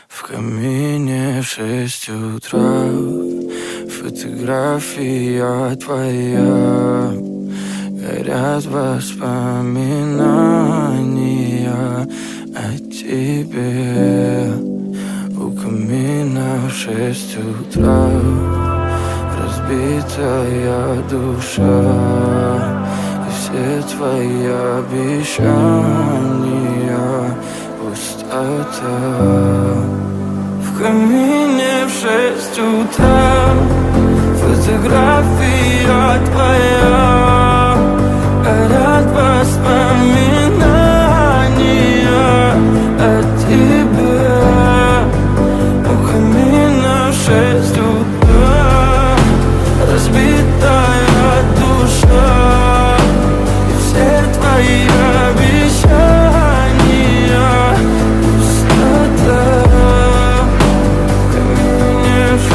В камине 6 утра, фотография твоя, горят воспоминания о тебе. У камина в 6 утра, разбитая душа, и все твои обещания пустота. В камине в 6 утра, фотография твоя, горят воспоминания о тебе. У камина в 6 утра, разбитая душа, и все твои обещания пустота. В камине в 6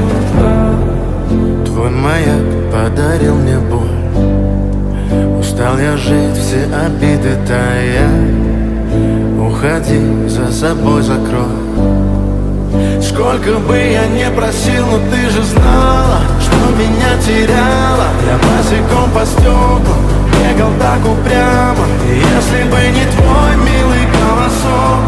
утра. Твой маяк подарил мне боль. Устал я жить, все обиды тая. Уходи, за собой закрой. Сколько бы я не просил, но ты же знала, что меня теряла. Я босиком по стеклам бегал так упрямо. И если бы не твой милый голосок,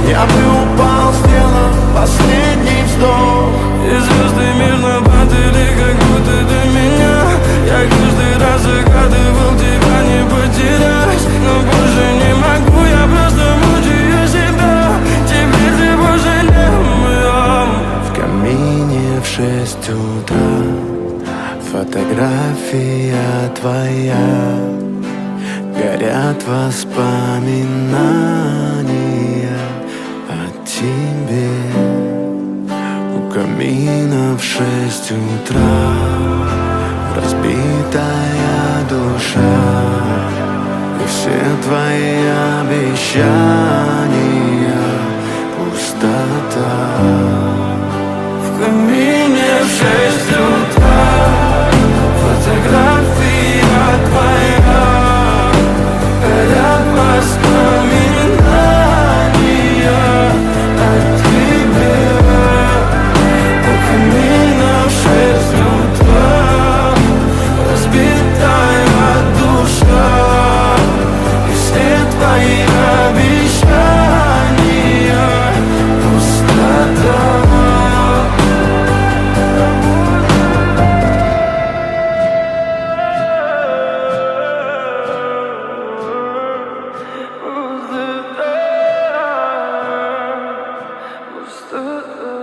я бы упал, сделав последний вздох. И звезды мирно падали, как будто до меня. Я каждый раз загадывал тебя не потерять, но больше не могу, я просто мучаю себя. Теперь ты пожалел моем. В камине в 6 утра, фотография твоя, горят воспоминания о тебе. У камина в 6 утра, разбитая душа, и все твои обещания пустота. В камине в 6 утра, фотография твоя, горят воспоминания о тебе. У камина в 6 утра, разбитая душа, и все твои обещания пустота. Пустота.